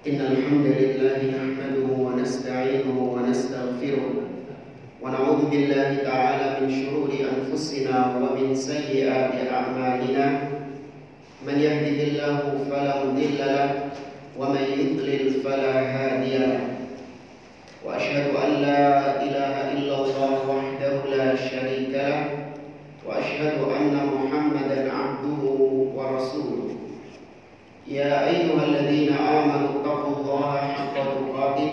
إن الحمد لله نحمده ونستعينه ونستغفره ونعوذ بالله تعالى من شرور أنفسنا ومن سيئات أعمالنا من يهده الله فلا مضل له ومن يضلل فلا هادي له وأشهد أن لا إله إلا الله وحده لا شريك له وأشهد أن محمدا عبده ورسوله يا أيها الذين آمنوا اتقوا الله حق تقاته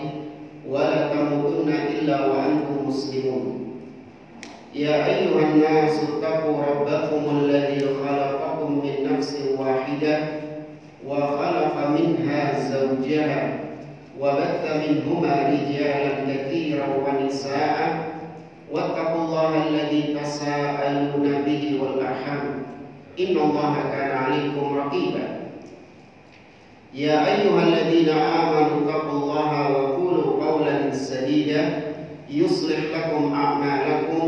ولا تموتن إلا وأنتم مسلمون يا أيها الناس اتقوا ربكم الذي خلقكم من نفس واحدة وخلق منها زوجها وبث منهما رجالا كثيرا ونساء واتقوا الله الذي تساءلون به والأرحام إن الله كان عليكم رقيبا يا أيها الذين آمنوا اتقوا الله وقولوا قولا سديدا يصلح لكم أعمالكم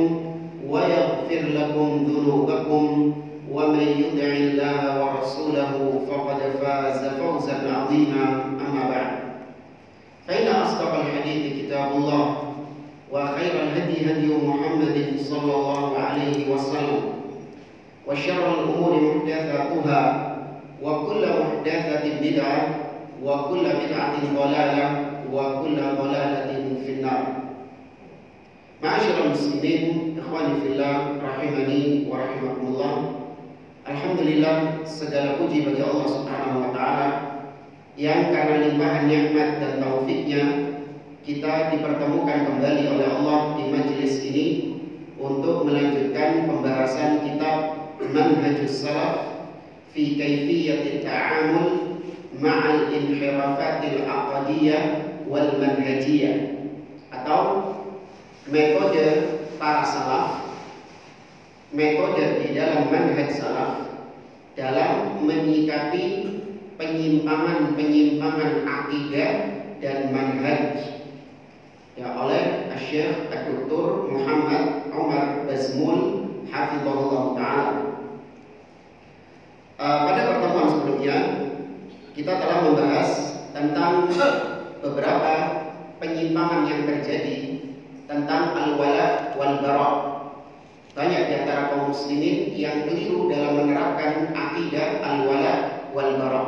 ويغفر لكم ذنوبكم ومن يطع الله ورسوله فقد فاز فوزا عظيما أما بعد فإن أصدق الحديث كتاب الله وخير الهدي هدي محمد صلى الله عليه وسلم وشر الأمور محدثاتها وكل محدثة بدعة وكل بدعة ضلالة وكل ضلالة في النار. Ma'asyiral muslimin, ikhwani fillah, rahimani wa rahimakumullah. Alhamdulillah, segala puji bagi Allah Subhanahu wa taala yang karena limpahan nikmat dan taufiknya kita dipertemukan kembali oleh Allah di majelis ini untuk melanjutkan pembahasan kitab Manhajus Salaf fi kaifiyyati ta'amul ma'al inhirafatil aqdiyah wal manhajiyah, atau metode para salaf, metode di dalam manhaj salaf dalam menyikapi penyimpangan-penyimpangan akidah dan manhaj ya oleh Syekh Dr. Muhammad Umar Bazmul hafizahullah ta'ala. Pada pertemuan sebelumnya kita telah membahas tentang beberapa penyimpangan yang terjadi tentang al-wala wal bara. Banyak di antara kaum muslimin yang keliru dalam menerapkan akidah al-wala wal bara,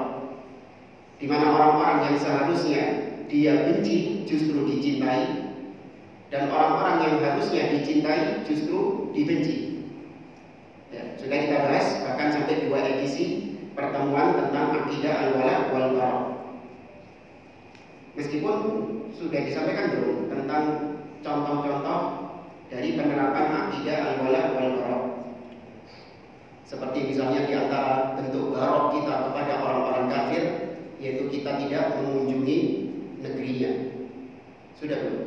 di mana orang-orang yang seharusnya dia benci justru dicintai, dan orang-orang yang harusnya dicintai justru dibenci. Ya, sudah kita bahas bahkan sampai 2 edisi pertemuan tentang akidah al-wala wal bara. Meskipun sudah disampaikan belum tentang contoh-contoh dari penerapan akidah al-wala wal bara, seperti misalnya di antara bentuk barok kita kepada orang-orang kafir, yaitu kita tidak mengunjungi negerinya. Sudah belum?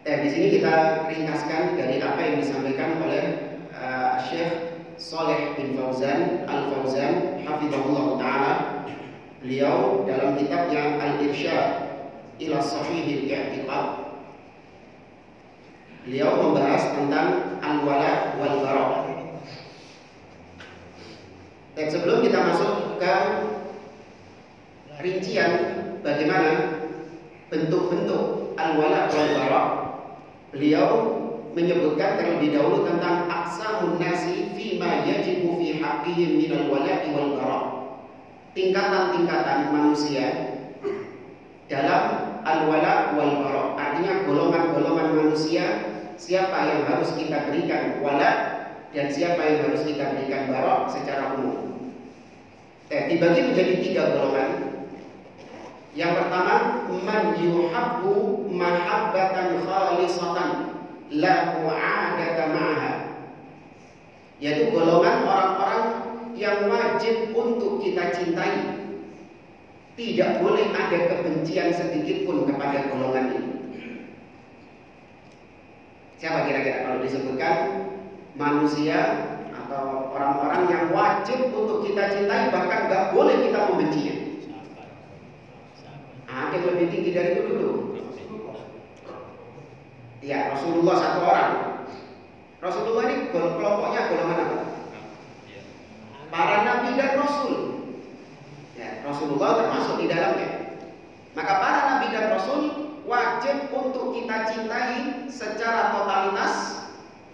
Di sini kita ringkaskan dari apa yang disampaikan oleh Syekh Shalih bin Fauzan Al-Fauzan hafizahullah ta'ala. Beliau dalam kitabnya Al-Irsyad ila Sahihil I'tiqad, beliau membahas tentang al-wala wal bara. Dan sebelum kita masuk ke rincian bagaimana bentuk-bentuk al-wala wal bara, beliau menyebutkan terlebih dahulu tentang aqsamun nasi fima yajibu fi haqqihim minal wala'i wal bara. Tingkatan-tingkatan manusia dalam al-wala wal bara, artinya golongan-golongan manusia, siapa yang harus kita berikan wala dan siapa yang harus kita berikan bara secara umum. Dibagi menjadi 3 golongan. Yang pertama, man yuhabbu mahabbatan khalisatan la mu'adata ma'aha, yaitu golongan orang-orang yang wajib untuk kita cintai, tidak boleh ada kebencian sedikit pun kepada golongan ini. Siapa kira-kira kalau disebutkan manusia atau orang-orang yang wajib untuk kita cintai, bahkan gak boleh kita membencinya? Ada yang lebih tinggi dari itu dulu. Ya, Rasulullah satu orang. Rasulullah ini kelompoknya golongan apa? para nabi dan rasul. Ya, Rasulullah termasuk di dalamnya. Maka para nabi dan rasul wajib untuk kita cintai secara totalitas.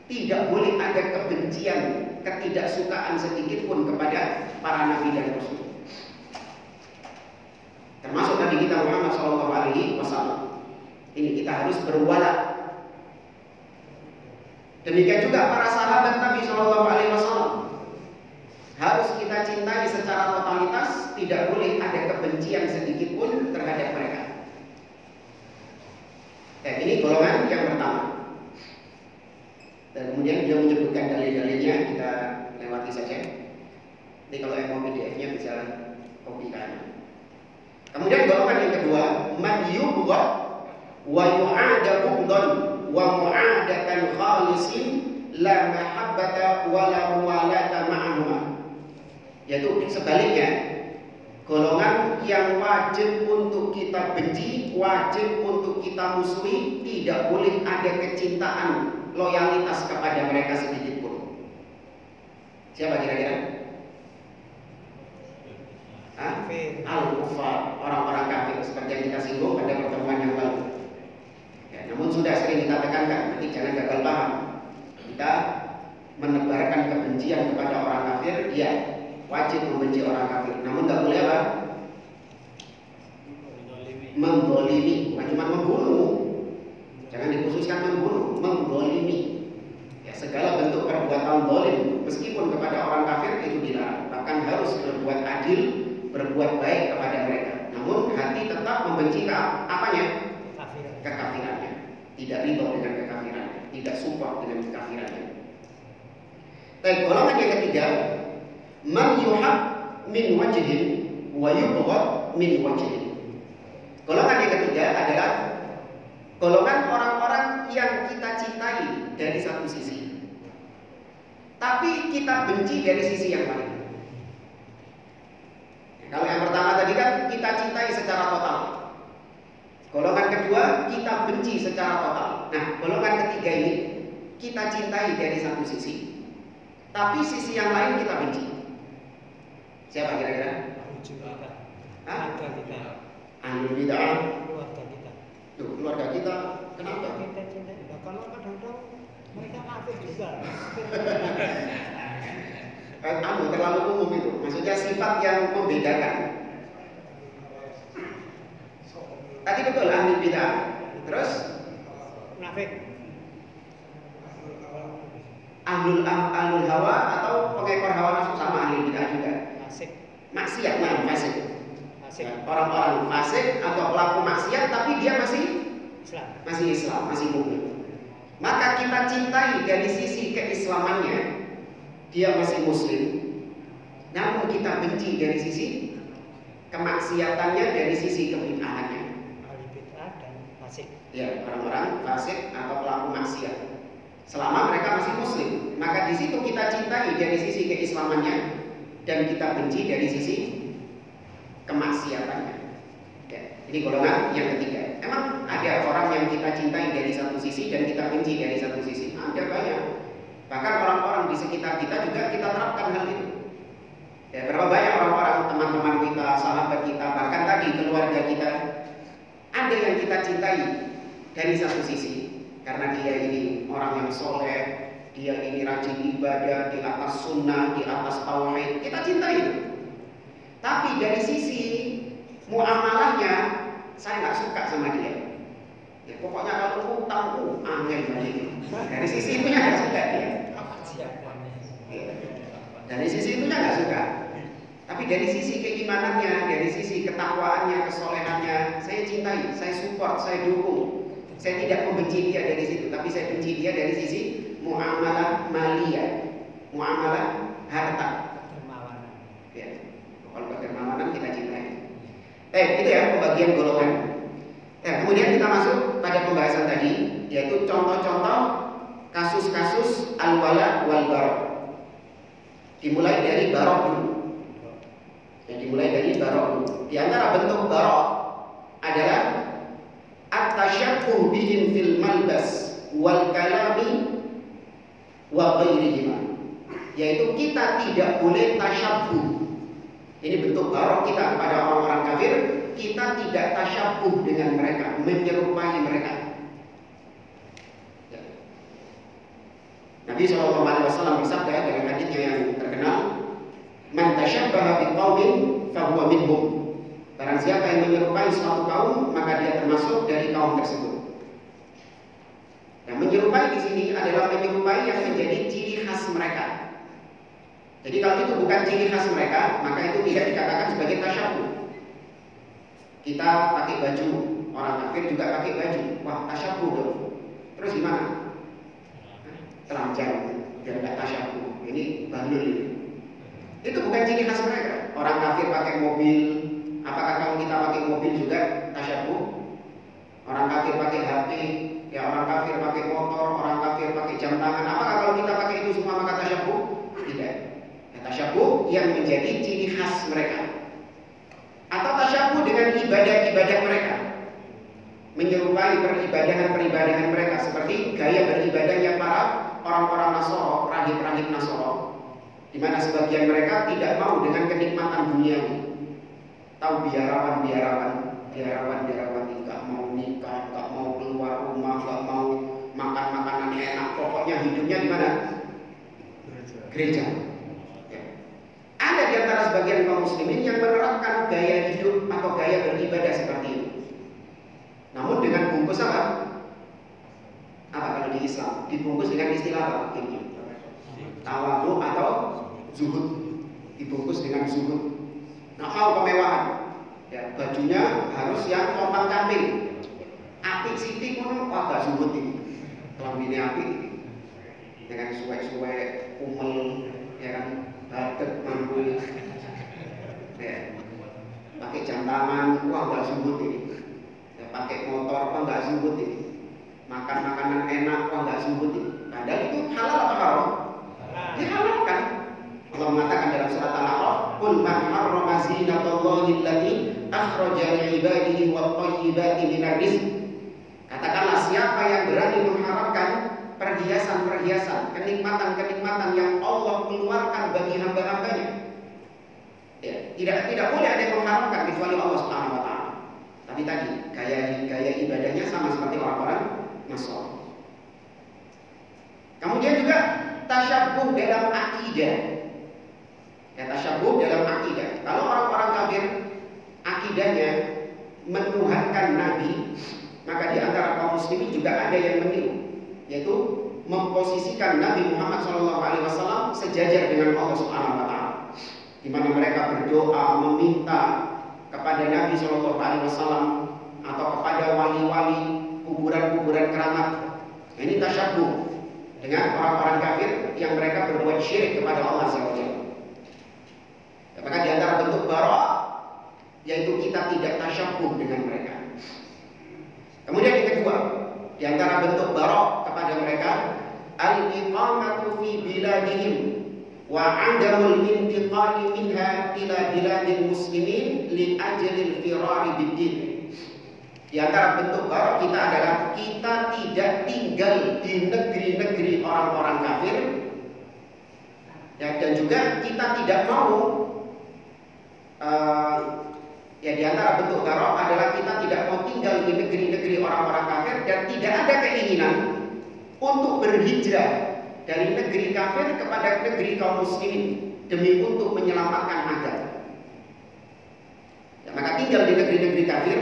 Tidak boleh ada kebencian, ketidaksukaan sedikit pun kepada para nabi dan rasul. Termasuk Nabi kita Muhammad SAW. Ini kita harus berwala. Demikian juga para sahabat Nabi SAW. Harus kita cintai secara totalitas, tidak boleh ada kebencian sedikit pun terhadap mereka. Ini golongan yang pertama. Dan kemudian dia menyebutkan dalil-dalilnya, kita lewati saja. Jadi kalau yang mau PDF-nya bisa kopikan. Kemudian golongan yang kedua, man yubghad wa yu'ada bughdhan wa mu'adatan khalisin la mahabbata wa la muwalata ma'ahuma. Yaitu sebaliknya, golongan yang wajib untuk kita benci, wajib untuk kita musuhi, tidak boleh ada kecintaan, loyalitas kepada mereka sedikit pun. Siapa kira-kira? Al-kufar, orang-orang kafir, seperti yang kita singgung pada pertemuan yang lalu. Ya, namun sudah sering kita tekankan, nanti jangan gagal paham. Kita menebarkan kebencian kepada orang kafir, ya wajib membenci orang kafir. Namun tidak boleh apa? Membolimi, bukan cuma membunuh. Jangan dikhususkan membunuh, membolimi. Ya, segala bentuk perbuatan zalim, meskipun kepada orang kafir itu dilarang. Bahkan harus berbuat adil, berbuat baik kepada mereka. Namun hati tetap membenci apanya? Kekafirannya. Tidak ridho dengan kekafirannya, tidak support dengan kekafirannya. Dan golongan yang ketiga, man yuhab min wajhin wa yubghad min wajhin. Golongan yang ketiga adalah golongan orang-orang yang kita cintai dari satu sisi, tapi kita benci dari sisi yang lain. Kalau yang pertama tadi kan kita cintai secara total. Golongan kedua kita benci secara total. Nah, golongan ketiga ini kita cintai dari satu sisi, tapi sisi yang lain kita benci. Siapa kira-kira? Keluarga kita. Ahlul bid'ah. Keluarga kita. Tuh, keluarga kita. Kenapa? Kita cintai. Kalau kadang-kadang mereka kafir juga. Terlalu umum itu. Maksudnya sifat yang membedakan. Tadi betul ahlul bid'ah. Terus? Munafik. Ahlul hawa atau pengekor hawa nafsu sama ahlul bid'ah juga. Maksiat, nah, fasik. Orang-orang fasik atau pelaku maksiat, tapi dia masih Islam, masih mukmin. Maka kita cintai dari sisi keislamannya, dia masih muslim. Namun kita benci dari sisi kemaksiatannya, dari sisi kebid'ahannya. Ya, orang-orang fasik atau pelaku maksiat. Selama mereka masih muslim, maka di situ kita cintai dari sisi keislamannya dan kita benci dari sisi kemaksiatannya. Ya, ini golongan yang ketiga. Emang ada orang yang kita cintai dari satu sisi dan kita benci dari satu sisi? Ada banyak. Bahkan orang-orang di sekitar kita juga kita terapkan hal itu. Ya, berapa banyak orang-orang, teman-teman kita, sahabat kita, bahkan tadi keluarga kita, ada yang kita cintai dari satu sisi karena dia ini orang yang soleh, dia ini rajin ibadah, di atas sunnah, di atas tauhid, kita cintai itu. Tapi dari sisi muamalahnya saya nggak suka sama dia. Ya, pokoknya kalau utang angin gitu. Dari sisi itunya nggak suka dia. Ya. Dari sisi itunya nggak suka. Tapi dari sisi keimanannya, dari sisi ketakwaannya, kesolehannya, saya cintai, saya support, saya dukung. Saya tidak membenci dia dari situ, tapi saya benci dia dari sisi muamalah maliyah, muamalah harta. Ya. Kalau kedermawanan kita cintai. Itu ya pembagian golongan. Kemudian kita masuk pada pembahasan tadi, yaitu contoh-contoh kasus-kasus al-wala wal bara. Dimulai dari barok dulu. Dimulai dari barok dulu. Di antara bentuk barok adalah at-tasyabbuh bihim fil malbas wal kalami wa ghairihima. yaitu kita tidak boleh tasyabbuh. Ini bentuk barok kita kepada orang-orang kafir. Kita tidak tasyabbuh dengan mereka, menyerupai mereka. Ya. Nabi SAW bersabda dalam hadisnya yang terkenal, "Man tasyabbaha biqaumin fahuwa minhum." Barang siapa yang menyerupai suatu kaum, maka dia termasuk dari kaum tersebut. Yang menyerupai di sini adalah menyerupai yang menjadi ciri khas mereka. Jadi kalau itu bukan ciri khas mereka, maka itu tidak dikatakan sebagai tasyabbuh. Kita pakai baju, orang kafir juga pakai baju. Wah, tasyabbuh dong. Terus gimana? Telanjang, biar nggak tasyabbuh. Ini bandel ini. Itu bukan ciri khas mereka. Orang kafir pakai mobil. Apakah kalau kita pakai mobil juga tasyabbuh? Orang kafir pakai HP, ya orang kafir pakai motor, orang kafir pakai jam tangan. Apakah kalau kita pakai itu semua maka tasyabbuh? Tidak. Ya, tasyabbuh yang menjadi ciri khas mereka. Atau tasyabbuh dengan ibadah-ibadah mereka, menyerupai peribadahan-peribadahan mereka, seperti gaya beribadahnya para orang-orang Nasoro, rahib-rahib Nasoro, di mana sebagian mereka tidak mau dengan kenikmatan duniawi. Tahu biarawan ini nggak mau nikah, nggak mau keluar rumah, nggak mau makan makanan enak, pokoknya hidupnya di mana? Gereja. Ya. Ada di antara sebagian kaum muslimin yang menerapkan gaya hidup atau gaya beribadah seperti ini. Namun dengan bungkus apa? Apa kalau di Islam? Dibungkus dengan istilah apa? Ini tawadhu atau zuhud. Dibungkus dengan zuhud. Nggak mau kemewahan. Ya, bajunya harus yang compang camping. Apik sitik ngono, wah gak zuhud ini. Kelambine apik. Ya kan suwek-suwek, umel, ya kan batet manggul. Ya. Pakai jam tangan, wah gak zuhud ini. Ya, pakai motor, wah gak zuhud ini. Makan makanan enak, wah gak zuhud ini. Padahal itu halal atau haram? Dihalalkan. Allah mengatakan dalam surat Al-A'raf, "Qul man harrama zinatallahi allati akhraja li'ibadihi wat-thayyibati minar rizq." Katakanlah, siapa yang berani mengharapkan perhiasan-perhiasan, kenikmatan-kenikmatan yang Allah keluarkan bagi hamba-hambanya. Ya, tidak boleh ada yang mengharapkan kecuali Allah Subhanahu wa taala. Tapi tadi gaya ibadahnya sama seperti orang-orang Nasrani. Kemudian juga tasyabbuh dalam akidah. Ya, tasyabbuh dalam akidah. Kalau orang-orang kafir akidahnya menuhankan Nabi, maka di antara kaum muslimin juga ada yang meniru, yaitu memposisikan Nabi Muhammad SAW sejajar dengan Allah Subhanahu wa taala. Di mana mereka berdoa meminta kepada Nabi SAW atau kepada wali-wali, kuburan-kuburan keramat. Nah, ini tasyabbuh dengan orang-orang kafir yang mereka berbuat syirik kepada Allah SWT. Maka di antara bentuk barok yaitu kita tidak tasyabbuh dengan mereka. Kemudian yang kedua, di antara bentuk barok kepada mereka, al-iqamatu fi biladihim wa 'adamul intiqali minha ila biladil muslimin li ajlil firari bid-din. Di antara bentuk barok kita adalah kita tidak tinggal di negeri-negeri orang-orang kafir, ya, dan juga kita tidak mau ya, di antara bentuk barok adalah kita tidak mau tinggal di negeri-negeri orang-orang kafir dan tidak ada keinginan untuk berhijrah dari negeri kafir kepada negeri kaum muslimin demi untuk menyelamatkan agama. Ya, maka tinggal di negeri-negeri kafir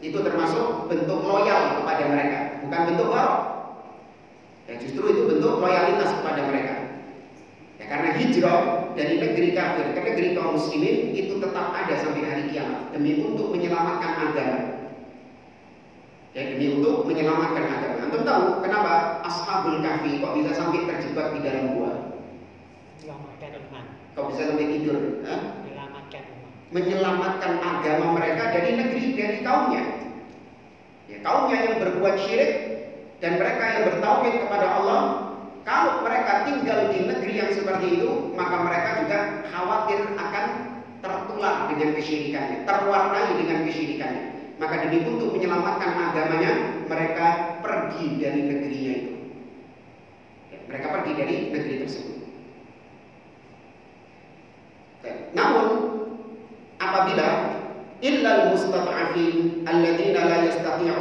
itu termasuk bentuk loyal kepada mereka, bukan bentuk barok. Ya, justru itu bentuk loyalitas kepada mereka. Ya, karena hijrah dari negeri kafir ke negeri kaum muslimin itu tetap ada sampai hari kiamat demi untuk menyelamatkan agama. Ya, demi untuk menyelamatkan agama. Antum tahu kenapa Ashabul Kahfi kok bisa sampai terjebak di dalam gua? Kok bisa sampai tidur? Menyelamatkan agama mereka dari negeri, dari kaumnya. Ya, kaumnya yang berbuat syirik dan mereka yang bertauhid kepada Allah. Kalau mereka tinggal di negeri yang seperti itu, maka mereka juga khawatir akan tertular dengan kesyirikannya, terwarnai dengan kesyirikannya. Maka demi untuk menyelamatkan agamanya, mereka pergi dari negerinya itu. Ya, mereka pergi dari negeri tersebut.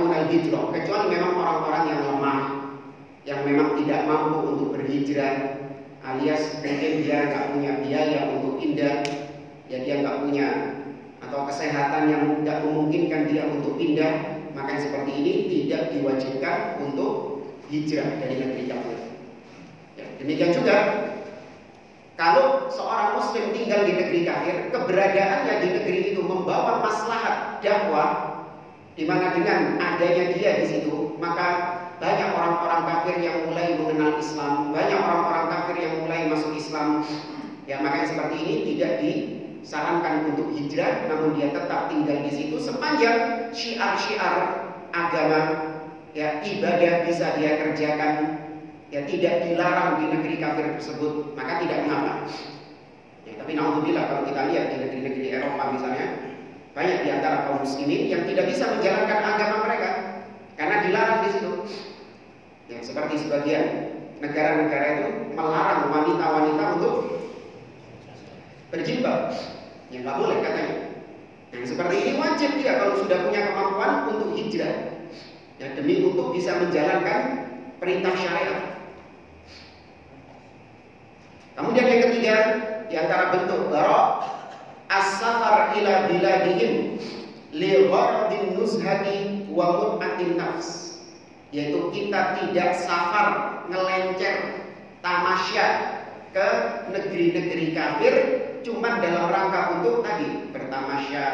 yastati'una al-hijrah, kecuali memang orang-orang yang lemah, yang memang tidak mampu untuk berhijrah, alias mungkin dia nggak punya biaya untuk pindah, ya dia nggak punya atau kesehatan yang tidak memungkinkan dia untuk pindah, maka yang seperti ini tidak diwajibkan untuk hijrah dari negeri kafir. Ya, demikian juga kalau seorang muslim tinggal di negeri kafir, keberadaannya di negeri itu membawa maslahat dakwah, di mana dengan adanya dia di situ, maka banyak orang-orang kafir yang mulai mengenal Islam, banyak orang-orang kafir yang mulai masuk Islam. Ya, maka yang seperti ini tidak disarankan untuk hijrah, namun dia tetap tinggal di situ sepanjang syiar-syiar agama, ya ibadah bisa dia kerjakan, ya tidak dilarang di negeri kafir tersebut, maka tidak mengapa. Ya, tapi naudzubillah kalau kita lihat di negeri-negeri Eropa misalnya, banyak di antara kaum muslimin yang tidak bisa menjalankan agama mereka karena dilarang di situ. Ya, seperti sebagian negara-negara itu melarang wanita-wanita untuk berjilbab, ya nggak boleh katanya. Yang seperti ini wajib dia kalau sudah punya kemampuan untuk hijrah, ya demi untuk bisa menjalankan perintah syariat. Kemudian yang ketiga, di antara bentuk bara' as-safar ila biladihim li gharadin nuzhati wa mut'atin nafs, yaitu kita tidak safar, ngelencer, tamasya ke negeri-negeri kafir cuma dalam rangka untuk tadi bertamasya,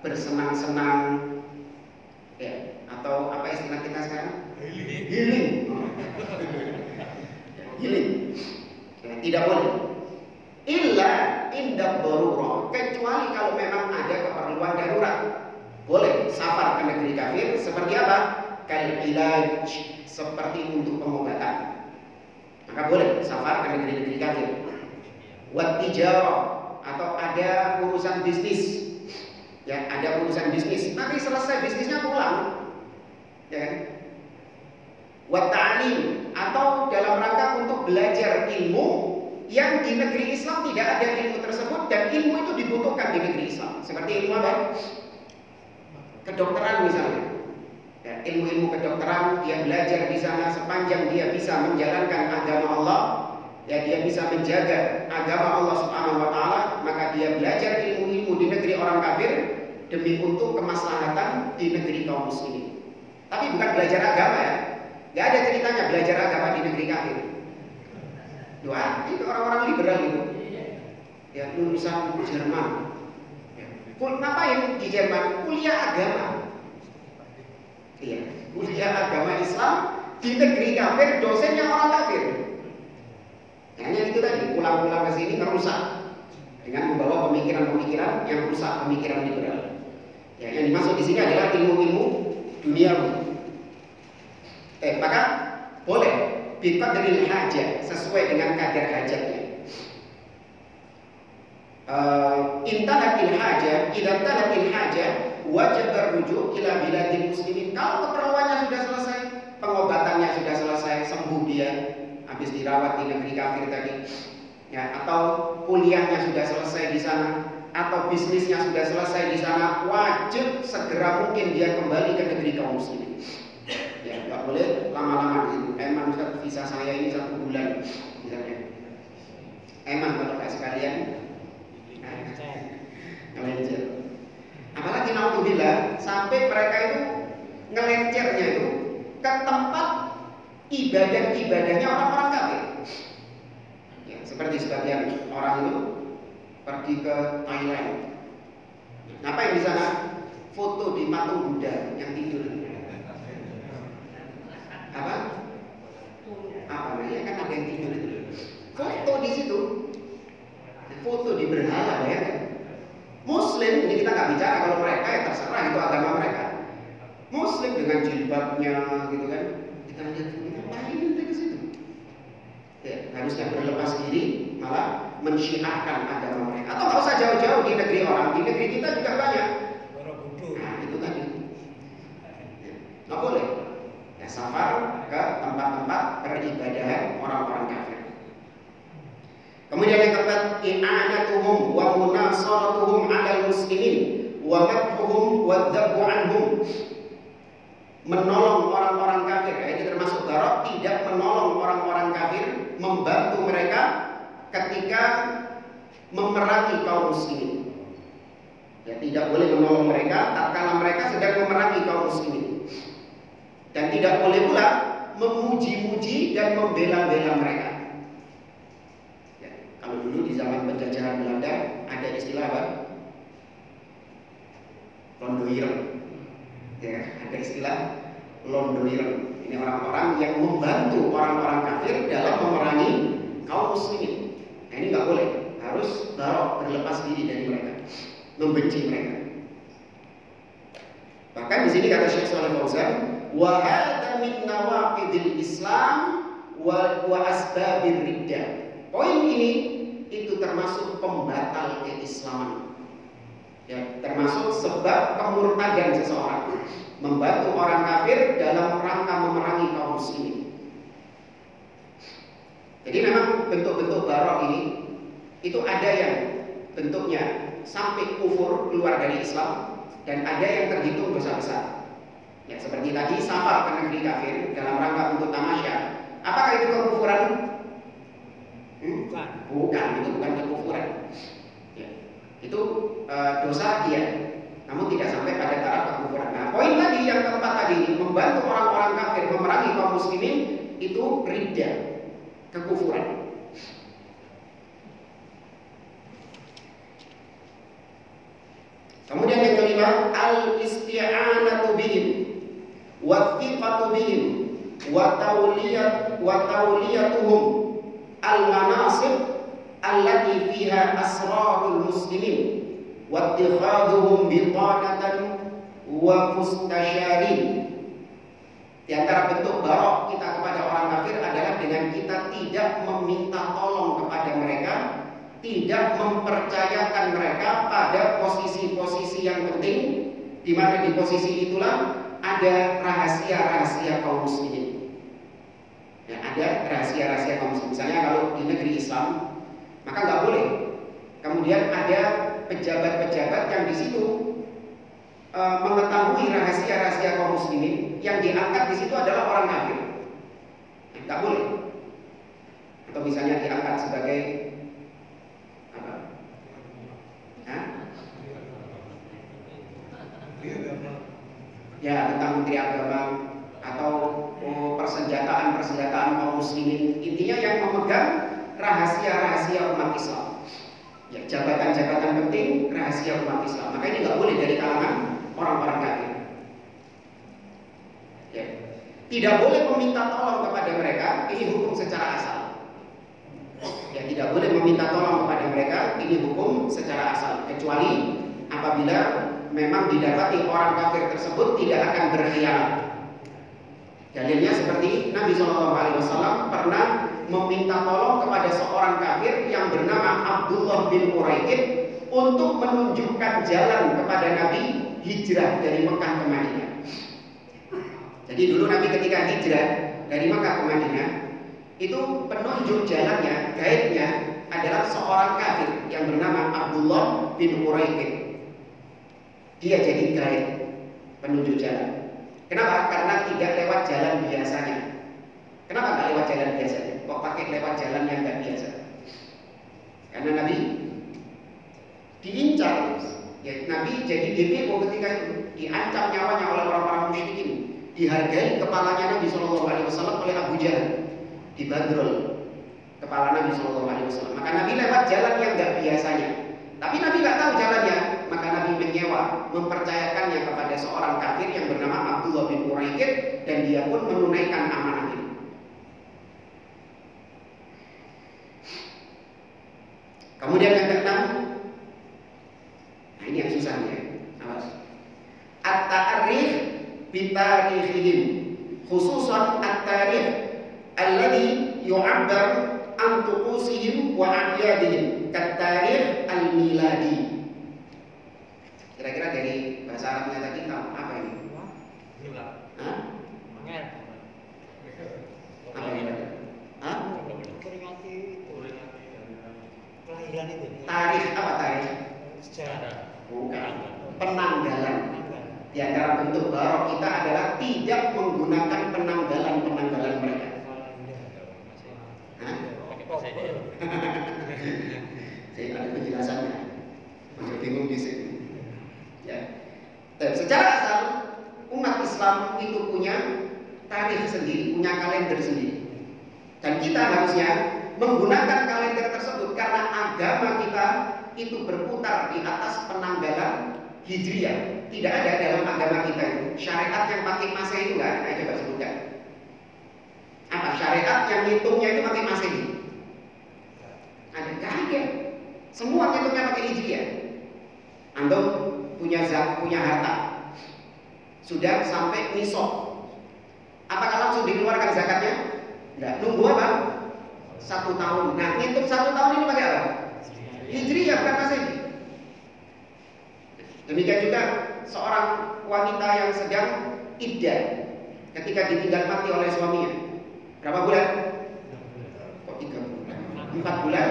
bersenang-senang, ya, atau apa istilah kita sekarang? Healing. Healing. Ya, tidak boleh. Illa inda darurah, kecuali kalau memang ada keperluan darurat. Boleh safar ke negeri kafir seperti apa? Kal ilaj, seperti untuk pengobatan. Maka boleh safar ke negeri-negeri kafir. Wat tijarah, atau ada urusan bisnis. Ya, ada urusan bisnis, tapi selesai bisnisnya pulang. Ya kan? Wat ta'lim, atau dalam rangka untuk belajar ilmu yang di negeri Islam tidak ada ilmu tersebut, dan ilmu itu dibutuhkan di negeri Islam. Seperti ilmu apa? Kedokteran misalnya. Ya, ilmu-ilmu kedokteran dia belajar di sana sepanjang dia bisa menjalankan agama Allah, ya dia bisa menjaga agama Allah Subhanahu wa taala, maka dia belajar ilmu-ilmu di negeri orang kafir demi untuk kemaslahatan di negeri kaum muslimin. Tapi bukan belajar agama ya. Gak ada ceritanya belajar agama di negeri kafir. Doa, itu orang-orang liberal itu. Ya, lulusan Jerman. Ya. Ngapain di Jerman? Kuliah agama. Iya, kuliah agama Islam di negeri kafir, dosennya orang kafir. Hanya itu tadi, pulang-pulang ke sini ngerusak dengan membawa pemikiran-pemikiran yang rusak, pemikiran liberal. Ya, yang dimaksud di sini adalah ilmu-ilmu duniawi. Maka boleh biqadril hajah, sesuai dengan kadar hajatnya. Intahatil hajah, idza intahatil hajah wajib rujuk ila biladil muslimin. Kalau keperluannya sudah selesai, pengobatannya sudah selesai, sembuh dia, habis dirawat di negeri kafir tadi, ya, atau kuliahnya sudah selesai di sana, atau bisnisnya sudah selesai di sana, wajib segera mungkin dia kembali ke negeri kaum muslimin. Ya, nggak boleh lama-lama gitu. Emang Ustaz, visa saya ini 1 bulan misalnya. Emang kalau nggak sekalian ngelencer. Apalagi naudzubillah, sampai mereka itu ngelencernya itu ke tempat ibadah-ibadahnya orang-orang kafir. Ya, seperti sebagian orang itu pergi ke Thailand. Ngapain di sana? Foto di patung Buddha yang tidur. Apa namanya, kan ada yang tidur itu. Foto di situ, foto di berhala, ya kan? Muslim, ini kita nggak bicara kalau mereka, ya terserah, itu agama mereka. Muslim dengan jilbabnya, gitu kan? Kita lihat ngapain itu di situ? Ya, harusnya berlepas diri, malah mensyiarkan agama mereka. Atau nggak usah jauh-jauh di negeri orang, di negeri kita juga banyak. Nah, itu tadi. Ya, nggak boleh. Ya, safar ke tempat-tempat peribadahan orang-orang kafir. Kemudian yang keempat, i'anatuhum wa munasaratuhum 'alal muslimin wa madhuhum wa dzabbu anhum. menolong orang-orang kafir. Ini termasuk barok, tidak menolong orang-orang kafir, membantu mereka ketika memerangi kaum muslimin. Ya, tidak boleh menolong mereka tatkala mereka sedang memerangi kaum muslimin. Dan tidak boleh pula memuji-muji dan membela-bela mereka. Ya, kalau dulu di zaman penjajahan Belanda ada istilah apa? Londoireng. Ya, ada istilah Londoireng. Ini orang-orang yang membantu orang-orang kafir dalam memerangi kaum muslimin. Nah, ini nggak boleh. Harus barok, berlepas diri dari mereka, membenci mereka. Bahkan di sini kata Syekh Shalih Fauzan, wa hadza min nawaqidil Islam wa asbabir riddah. Poin ini itu termasuk pembatal keislaman. Ya, termasuk sebab kemurtadan seseorang, membantu orang kafir dalam rangka memerangi kaum muslimin. Jadi memang bentuk-bentuk barok ini itu ada yang bentuknya sampai kufur, keluar dari Islam, dan ada yang terhitung dosa besar. Ya, seperti tadi safar ke negeri kafir dalam rangka untuk tamasya. Apakah itu kekufuran? Bukan, itu bukan kekufuran. Ya, itu dosa dia, namun tidak sampai pada taraf kekufuran. Nah, poin tadi yang keempat tadi, membantu orang-orang kafir memerangi kaum muslimin, itu riddah, kekufuran. Kemudian yang kelima, al-isti'anatu bihim wa thiqatu bihim wa tawliyatuhum al-manasib allati fiha asrarul muslimin wa ittikhaduhum bitanatan wa mustasyarin. Di antara bentuk barok kita kepada orang kafir adalah dengan kita tidak meminta tolong kepada mereka, tidak mempercayakan mereka pada posisi-posisi yang penting, di mana di posisi itulah ada rahasia-rahasia kaum muslimin. Ya, ada rahasia-rahasia kaum muslimin. Misalnya kalau di negeri Islam, maka nggak boleh. Kemudian ada pejabat-pejabat yang di situ mengetahui rahasia-rahasia kaum muslimin, yang diangkat di situ adalah orang kafir. Nggak boleh. Atau misalnya diangkat sebagai ya, tentang menteri agama atau persenjataan kaum muslimin. Intinya yang memegang rahasia-rahasia umat Islam. Ya, jabatan-jabatan penting rahasia umat Islam. Maka ini nggak boleh dari kalangan orang-orang kafir. Ya. Tidak boleh meminta tolong kepada mereka, ini hukum secara asal. Ya, tidak boleh meminta tolong kepada mereka, ini hukum secara asal, kecuali apabila memang didapati orang kafir tersebut tidak akan berkhianat. Dalilnya seperti Nabi SAW pernah meminta tolong kepada seorang kafir yang bernama Abdullah bin Uraikid untuk menunjukkan jalan kepada Nabi hijrah dari Mekah ke Madinah. Jadi dulu Nabi ketika hijrah dari Mekah ke Madinah, itu penunjuk jalannya, guide-nya adalah seorang kafir yang bernama Abdullah bin Uraikid. Dia jadi guide, penunjuk jalan. Kenapa? Karena tidak lewat jalan biasanya. Kenapa nggak lewat jalan biasanya? Kok pakai lewat jalan yang nggak biasa? Karena Nabi diincar. Ya, Nabi jadi DPO ketika itu, diancam nyawanya oleh orang-orang musyrikin. Dihargai kepalanya Nabi SAW oleh Abu Jahal. Dibanderol kepala Nabi SAW. Maka Nabi lewat jalan yang nggak biasanya. Tapi Nabi nggak tahu jalannya, maka Nabi menyewa, mempercayakannya kepada seorang kafir yang bernama Abdullah bin Uraikid, dan dia pun menunaikan amanah ini. Kemudian yang keenam, nah ini yang susahnya, awas. At-ta'rif bitarikhihim, khususan at-tarikh alladhi yu'abbar an tuqusihim wa a'yadihim kat-tarikh al-miladi. Kira-kira dari bahasa Arabnya tadi tahu apa ini? Hah? Apa ini? Hah? Tarikh apa tarikh? Sejarah. Bukan. Penanggalan. Di antara bentuk barok kita adalah tidak menggunakan penanggalan-penanggalan mereka. Saya ada penjelasannya. Masih bingung di sini. Ya. Dan secara asal umat Islam itu punya tarikh sendiri, punya kalender sendiri. Dan kita harusnya menggunakan kalender tersebut karena agama kita itu berputar di atas penanggalan Hijriah. Tidak ada dalam agama kita itu syariat yang pakai Masehi itu nggak ada. Coba sebutkan. Apa syariat yang hitungnya itu pakai Masehi? Ada? Nggak ada. Semua hitungnya pakai Hijriah. Antum punya harta sudah sampai nisab, apakah langsung dikeluarkan zakatnya? Enggak, nunggu apa? 1 tahun. Nah, ngitung 1 tahun ini pakai apa? Hijriah, bukan Masehi. Demikian juga seorang wanita yang sedang iddah ketika ditinggal mati oleh suaminya. Berapa bulan? Kok 3 bulan? 4 bulan?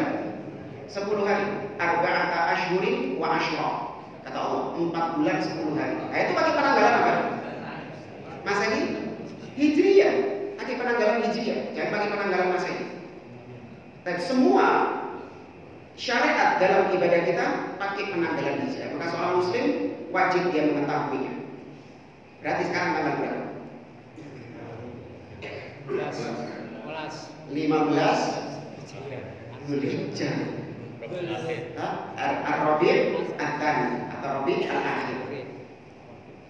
10 hari. Arba'ata ashhurin wa ashra. Kata Allah, 4 bulan 10 hari. Nah, itu pakai penanggalan apa? Masehi? Hijriah. Pakai penanggalan Hijriah, jangan pakai penanggalan Masehi. Dan semua syariat dalam ibadah kita pakai penanggalan Hijriah. Maka seorang muslim wajib dia mengetahuinya. Berarti sekarang tanggal berapa? 15 Dzulhijjah. Ar-Rabi' Ats-Tsani atau Rabi' Al-Akhir.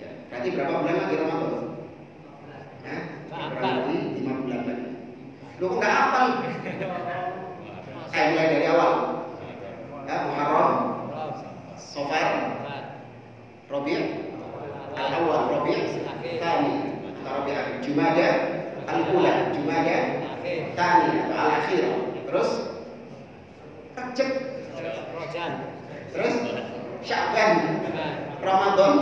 Ya, berarti berapa bulan lagi Ramadan? Ya, kurang lebih 5 bulan lagi. Lu kok nggak hafal? Mulai dari awal. Ya, Muharram, Safar, Rabi' Al-Awwal, Rabi' Tsani atau Rabi' Al-Akhir, Jumadah Al-Ula, Jumadah Tsani atau Al-Akhir. Terus Rajab, terus Sya'ban, Ramadan,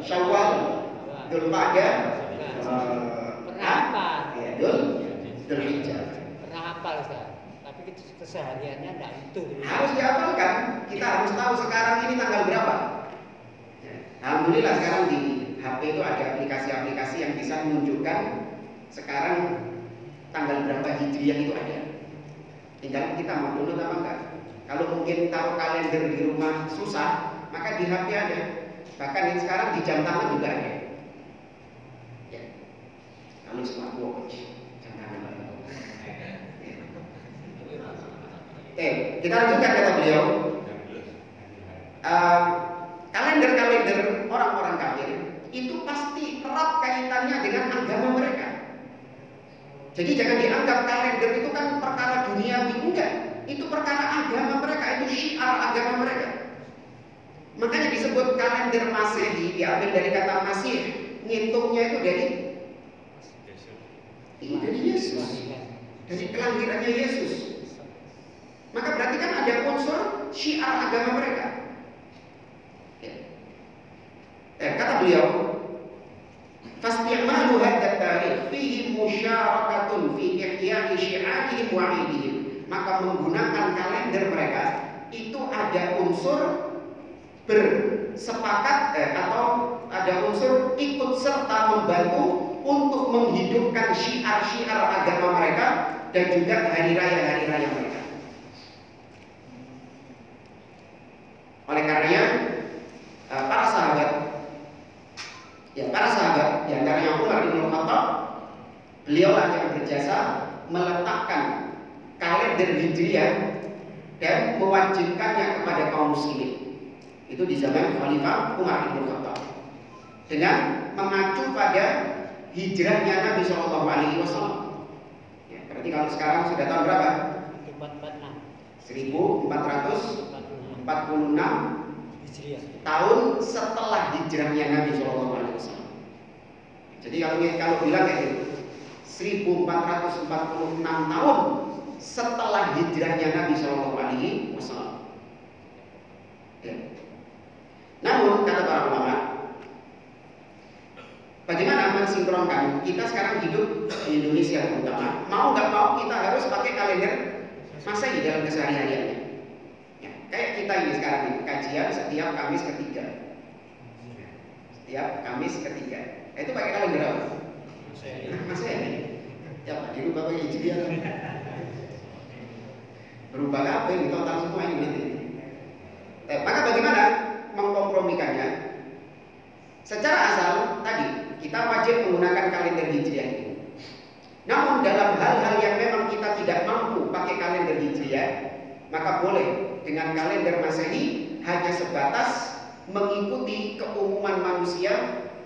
Syawal, Dzulqa'dah, Dzulhijjah. Pernah hafal Ustaz, tapi kesehariannya enggak itu. Harus dihafalkan. Kita harus tahu sekarang ini tanggal berapa. Alhamdulillah sekarang di HP itu ada aplikasi-aplikasi yang bisa menunjukkan sekarang tanggal berapa Hijriah itu ada. Tinggal kita mau download apa enggak. Kalau mungkin taruh kalender di rumah susah, maka di HP ada. Bahkan yang sekarang di jam tangan juga ada. Ya. Kalau smartwatch, jam tangan. Kita lanjutkan kata beliau. Kalender-kalender orang-orang kafir itu pasti erat kaitannya dengan agama mereka. Jadi jangan dianggap kalender itu kan perkara duniawi, enggak. Itu perkara agama mereka, itu syiar agama mereka. Makanya disebut kalender Masehi, diambil dari kata Masih, ngitungnya itu dari Yesus, dari kelahirannya Yesus. Maka berarti kan ada unsur syiar agama mereka. Kata beliau, fasti'malu hadha tarikh fihi musyarakatun fi ihya'i syi'arihim wa 'idihim. Maka menggunakan kalender mereka itu ada unsur bersepakat atau ada unsur ikut serta membantu untuk menghidupkan syiar-syiar agama mereka dan juga hari raya mereka. Oleh karenanya para sahabat di antaranya Umar bin Khattab, beliaulah yang berjasa meletakkan kalender Hijriah dan mewajibkannya kepada kaum muslimin. Itu di zaman Khalifah Umar bin Khattab dengan mengacu pada hijrahnya Nabi Shallallahu Alaihi Wasallam. Ya, berarti kalau sekarang sudah tahun berapa? 1446 Hijriah. Tahun setelah hijrahnya Nabi Shallallahu Alaihi Wasallam. Jadi kalau bilang kayak gitu, 1446 tahun setelah hijrahnya Nabi Shallallahu Alaihi Wasallam. Ya. Namun kata para ulama, bagaimana mensinkronkan? Kita sekarang hidup di Indonesia terutama, mau nggak mau kita harus pakai kalender Masehi dalam kesehariannya. Ya, kayak kita ini sekarang ini kajian setiap Kamis ketiga. tiap Kamis ketiga. Itu pakai kalender apa? Masehi. Ya Pak, dirubah pakai Hijriah. Berubah apa ini total semua ini nanti. Maka bagaimana mengkompromikannya? Secara asal tadi kita wajib menggunakan kalender Hijriah ini. Namun dalam hal-hal yang memang kita tidak mampu pakai kalender Hijriah, maka boleh dengan kalender Masehi hanya sebatas mengikuti keumuman manusia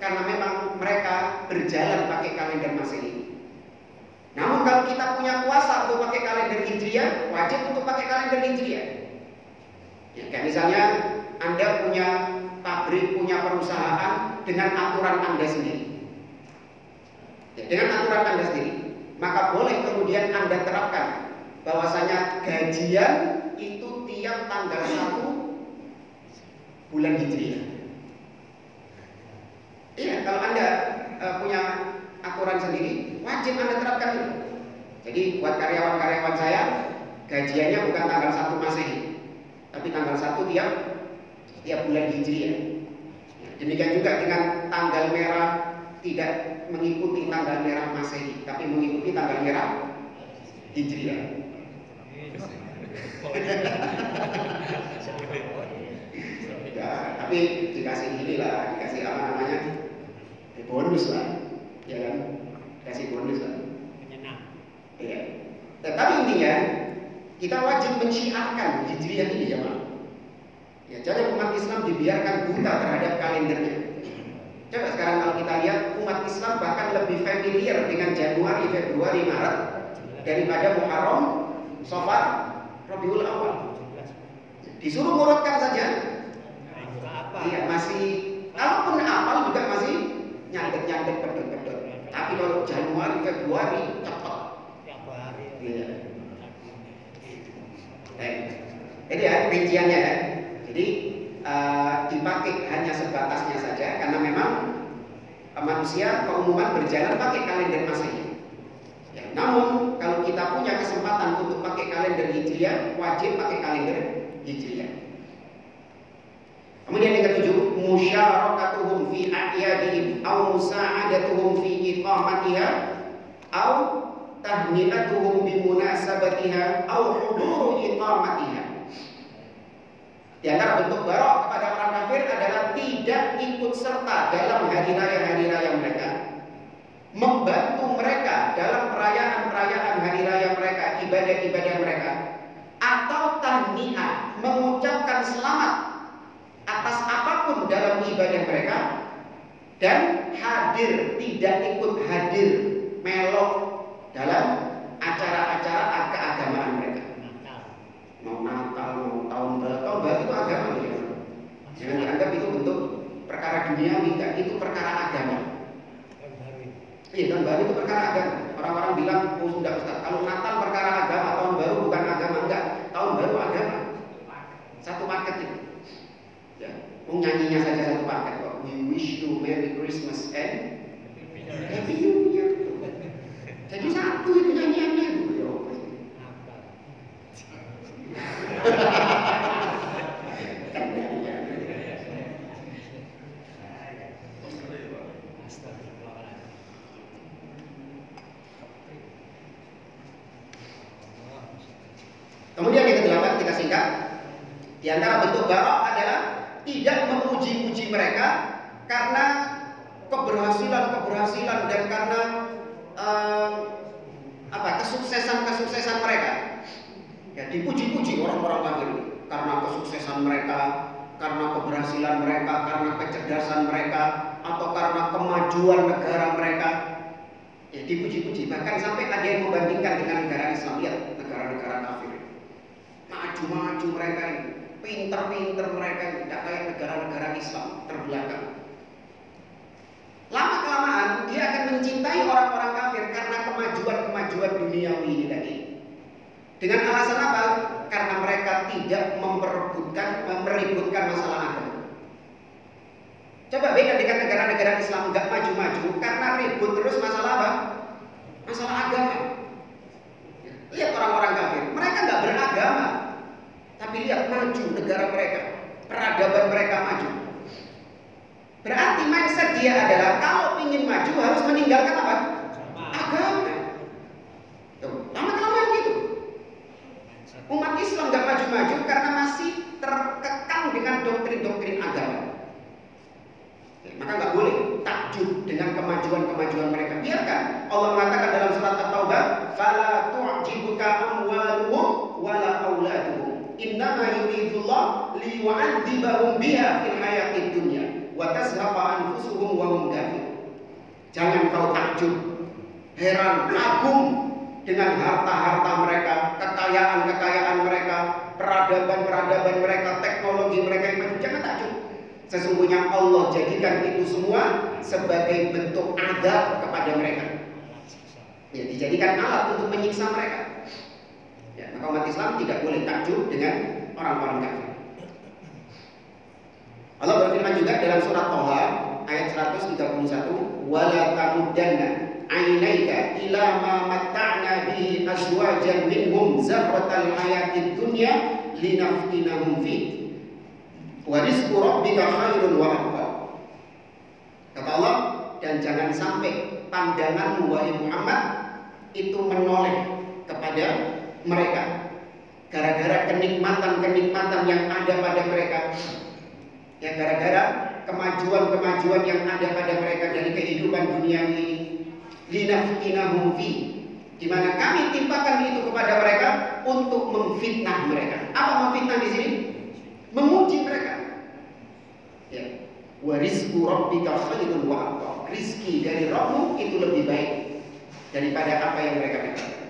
karena memang mereka berjalan pakai kalender Masehi. Namun kalau kita punya kuasa untuk pakai kalender Hijriah, wajib untuk pakai kalender Hijriah. Ya, kayak misalnya Anda punya pabrik, punya perusahaan dengan aturan Anda sendiri. Ya, dengan aturan Anda sendiri, maka boleh kemudian Anda terapkan bahwasanya gajian itu tiap tanggal 1 bulan Hijriah. Iya, kalau Anda punya aturan sendiri, wajib Anda terapkan itu. Jadi buat karyawan-karyawan saya, gajiannya bukan tanggal 1 Masehi, tapi tanggal 1 tiap bulan Hijriah. Demikian juga dengan tanggal merah, tidak mengikuti tanggal merah Masehi, tapi mengikuti tanggal merah Hijriah. Ya, tapi dikasih inilah, dikasih apa namanya, bonus lah, ya kan, kasih bonus lah. Ya. Tetapi intinya kita wajib mensyiarkan Hijriah ini ya Pak. Ya, jadi umat Islam dibiarkan buta terhadap kalendernya. Coba sekarang kalau kita lihat umat Islam bahkan lebih familiar dengan Januari, Februari, Maret daripada Muharram, Safar, Rabiul Awal. Disuruh ngurutkan saja. Iya, masih, kalaupun apal juga masih nyandet-nyandet pedot-pedot. Tapi kalau Januari, Februari cepat. Iya. Jadi ya rinciannya ya. Jadi dipakai hanya sebatasnya saja karena memang manusia keumuman berjalan pakai kalender Masehi. Ya, namun kalau kita punya kesempatan untuk pakai kalender Hijriah, wajib pakai kalender Hijriah. Kemudian yang ketujuh, musyarakatuhum fi a'yadihim aw musa'adatuhum fi iqamatiha aw tahni'atuhum bi munasabatiha aw huduru iqamatiha. Di antara bentuk barok kepada orang kafir adalah tidak ikut serta dalam hari raya mereka, membantu mereka dalam perayaan-perayaan hari raya mereka, ibadah-ibadah mereka, atau tahni'ah, mengucapkan selamat atas apapun dalam ibadah mereka, dan hadir, tidak ikut hadir melok dalam acara-acara keagamaan mereka. Mau Natal, mau tahun baru itu agama ya. Jangan dianggap itu bentuk perkara duniawi, enggak, itu perkara agama. Iya, tahun baru itu perkara agama. Orang-orang bilang, oh sudah Ustaz, kalau Natal perkara agama, tahun baru bukan agama. Enggak, tahun baru agama. Satu paket itu. Ya, nyanyinya saja satu paket kok. We wish you Merry Christmas and Happy New Year. Jadi satu itu nyanyiannya itu. Kemudian yang ke-8 kita singkat. Di antara bentuk barok adalah tidak memuji-puji mereka karena keberhasilan dan karena kesuksesan mereka. Ya, dipuji-puji orang-orang kafir karena kesuksesan mereka, karena keberhasilan mereka, karena kecerdasan mereka, atau karena kemajuan negara mereka. Ya, dipuji-puji. Bahkan sampai ada yang membandingkan dengan negara Islam. Lihat negara-negara kafir, maju-maju mereka ini, pinter-pinter mereka ini, tidak kayak negara-negara Islam terbelakang. Lama-kelamaan dia akan mencintai orang-orang kafir karena kemajuan duniawi ini tadi. Dengan alasan apa? Karena mereka tidak meributkan masalah agama. Coba beda dengan negara-negara Islam nggak maju-maju karena ribut terus masalah apa? Masalah agama. Lihat orang-orang kafir, mereka nggak beragama, tapi lihat maju negara mereka, peradaban mereka maju. Berarti mindset dia adalah kalau ingin maju harus meninggalkan apa? Agama. Lama-kelamaan gitu. Umat Islam nggak maju-maju karena masih terkekang dengan doktrin-doktrin agama. Maka nggak boleh takjub dengan kemajuan-kemajuan mereka. Biarkan. Allah mengatakan dalam surat At-Taubah, "Fala tu'jibuka amwaluhum wala auladuhum. Innama yuridullah liyu'adzibahum biha fil hayatid dunya wa tazhaqa anfusuhum wa hum kafirun." Jangan kau takjub, heran, kagum dengan harta-harta mereka, kekayaan-kekayaan mereka, peradaban-peradaban mereka, teknologi mereka yang maju. Jangan takjub. Sesungguhnya Allah jadikan itu semua sebagai bentuk azab kepada mereka. Ya, dijadikan alat untuk menyiksa mereka. Ya, maka umat Islam tidak boleh takjub dengan orang-orang kafir. Allah berfirman juga dalam surat Thaha ayat 131, "Wala tamuddanna 'ainaika ila ma matta'na bihi azwajan minhum zahratal hayatid dunya linaftinahum fi. Wa rizqu rabbika khairun wa abqa." Kata Allah, dan jangan sampai pandanganmu wahai Muhammad itu menoleh kepada mereka gara-gara kenikmatan-kenikmatan yang ada pada mereka. Ya, gara-gara kemajuan-kemajuan yang ada pada mereka dari kehidupan dunia ini. Linaftinahum fi, di mana kami timpakan itu kepada mereka untuk memfitnah mereka. Apa memfitnah di sini? Menguji mereka. Ya. Wa rizqu rabbika khairun wa abqa. Rizki dari Rabbmu itu lebih baik daripada apa yang mereka dapatkan.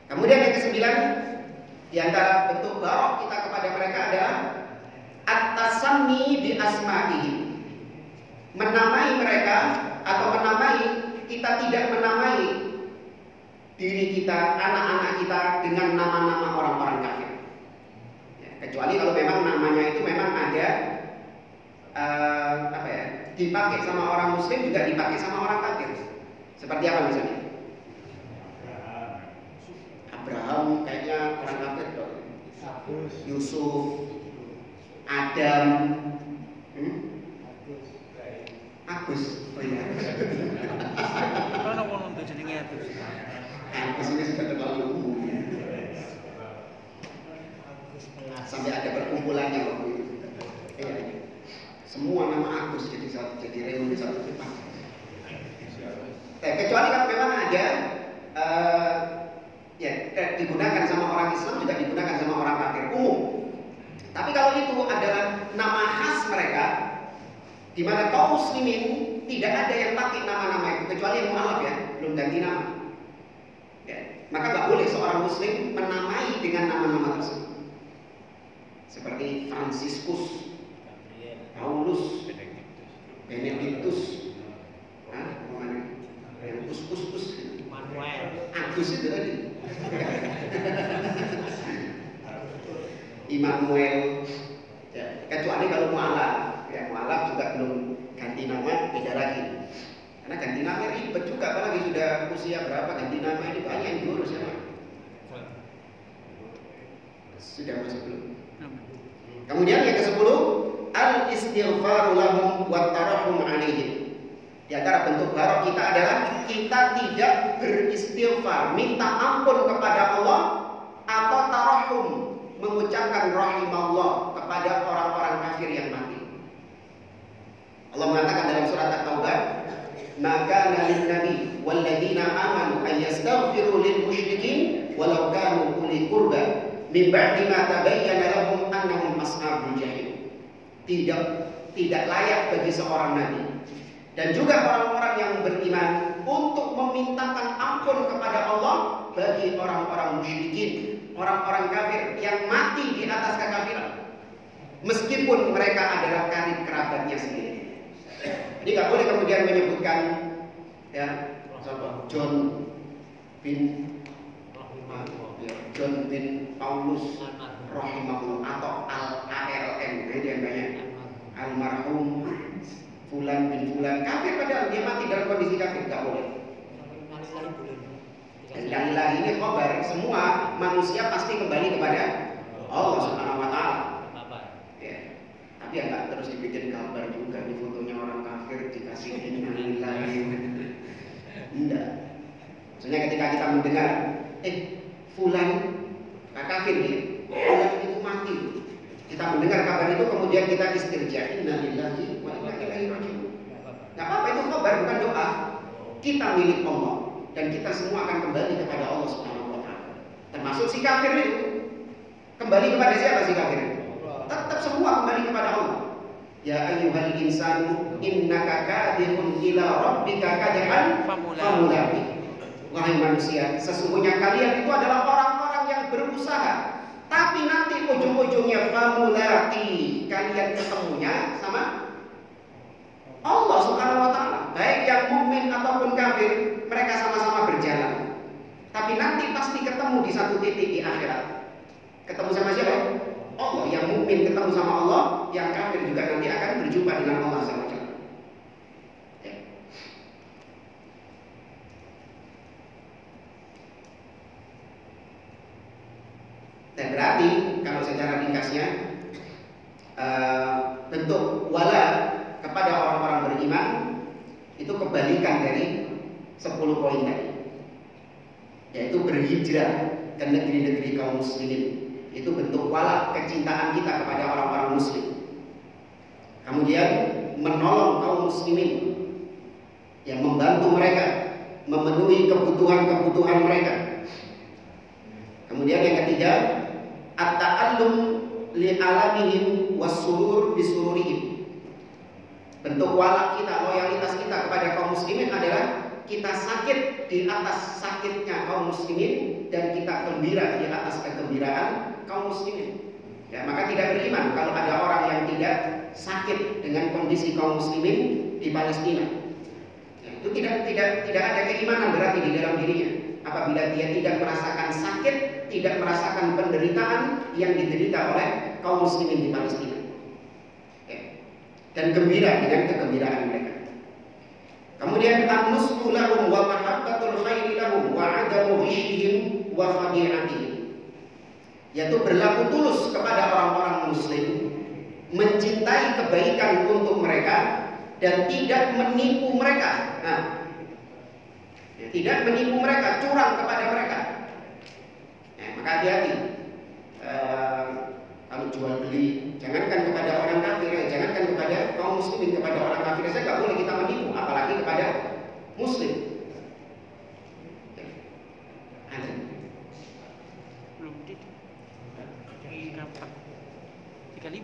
Kemudian yang ke-9, di antara bentuk barok kita kepada mereka adalah at-tasammi bi asma'ihi. Menamai mereka atau menamai, kita tidak menamai diri kita, anak-anak kita dengan nama-nama orang-orang kafir. Kecuali kalau memang namanya itu memang ada dipakai sama orang muslim juga dipakai sama orang kafir. Seperti apa misalnya? Abraham kayaknya orang kafir dong. Yusuf, Adam, Agus. Oh iya. Mana wong untuk jenenge Agus? Agus ini sudah terlalu umum. Sampai ada perkumpulannya waktu itu. Iya. Semua nama Agus jadi reuni satu tempat. Kecuali kalau memang ada digunakan sama orang Islam juga digunakan sama orang kafir umum. Tapi kalau itu adalah nama khas mereka, di mana kaum muslimin tidak ada yang pakai nama-nama itu kecuali yang mu'alaf ya, belum ganti nama. Ya, maka nggak boleh seorang muslim menamai dengan nama-nama tersebut. Seperti Fransiskus, Paulus, Benediktus, yang kus, Manuel, Agus itu tadi. Immanuel. Ya, kecuali kalau mu'alaf, ya mu'alaf juga belum ganti nama, beda lagi. Karena ganti nama ribet juga, apalagi sudah usia berapa ganti nama ini banyak yang diurus ya. Sudah masuk belum? Kemudian yang ke-10, al-istighfaru lahum wa tarahum alaihim. Di antara bentuk barok kita adalah kita tidak beristighfar, minta ampun kepada Allah atau tarahum, mengucapkan rahimallah kepada orang-orang kafir yang mati. Allah mengatakan dalam surat At-Taubah, "Maka lin nabi wal ladzina amanu ay yastaghfiru lil musyrikin walau kanu uli qurba min ba'di ma tabayyana lahum annahum ashabul jahim." Tidak layak bagi seorang nabi dan juga orang-orang yang beriman untuk memintakan ampun kepada Allah bagi orang-orang musyrikin, orang-orang kafir yang mati di atas kekafiran, meskipun mereka adalah karib kerabatnya sendiri. Jadi nggak boleh kemudian menyebutkan ya John bin Paulus rahimahullah atau ALM, itu yang banyak almarhum Fulan bin Fulan, kafir padahal dia mati dalam kondisi kafir, nggak boleh. Dan ilahi ini khabar, semua manusia pasti kembali kepada Allah Subhanahu wa taala. Ya. Tapi ya nggak terus dibikin gambar juga, ini fotonya orang kafir dikasih ini lagi. Enggak. Maksudnya ketika kita mendengar, fulan kafir nih, fulan itu mati. Kita mendengar kabar itu kemudian kita istirja, inna lillahi wa inna ilaihi raji'un. Nggak apa-apa, itu kabar bukan doa. Kita milik Allah dan kita semua akan kembali kepada Allah Subhanahu wa taala. Termasuk si kafir itu. Kembali kepada siapa si kafir? Tetap semua kembali kepada Allah. Ya ayyuhal insanu innaka kadihun ila rabbika kadhan famulaqi. Wahai manusia, sesungguhnya kalian itu adalah orang-orang yang berusaha, tapi nanti ujung-ujungnya famulaqi, kalian ketemunya sama Allah Subhanahu wa taala. Baik yang mukmin ataupun kafir, mereka sama-sama berjalan. Tapi nanti pasti ketemu di satu titik di akhirat. Ketemu sama siapa? Allah. Yang mukmin ketemu sama Allah, yang kafir juga nanti akan berjumpa dengan Allah Subhanahu wa taala. Dan berarti kalau secara ringkasnya bentuk wala kepada orang-orang beriman itu kebalikan dari 10 poin tadi, yaitu berhijrah ke negeri-negeri kaum muslimin. Itu bentuk wala, kecintaan kita kepada orang-orang muslim. Kemudian menolong kaum muslimin, yang membantu mereka memenuhi kebutuhan-kebutuhan mereka. Kemudian yang ketiga, at-ta'allum li alamihim was-surur bisururihim. Bentuk wala kita, loyalitas kita kepada kaum muslimin adalah kita sakit di atas sakitnya kaum muslimin dan kita gembira di atas kegembiraan kaum muslimin. Ya, maka tidak beriman kalau ada orang yang tidak sakit dengan kondisi kaum muslimin di Palestina. Ya, itu tidak ada keimanan berarti di dalam dirinya. Apabila dia tidak merasakan sakit, tidak merasakan penderitaan yang diderita oleh kaum muslimin di Palestina. Ya. Dan gembira dengan kegembiraan mereka. Kemudian an-nushu lahum wa mahabbatul khairi lahum wa 'adamu ghishihim wa khadi'atihim. Yaitu berlaku tulus kepada orang-orang muslim, mencintai kebaikan untuk mereka dan tidak menipu mereka. Nah, tidak menipu mereka, curang kepada mereka. Maka hati-hati. Kalau jual beli, jangankan kepada orang kafir, jangankan kepada kaum muslimin, kepada orang kafir saja nggak boleh kita menipu, apalagi kepada muslim. Belum di 35.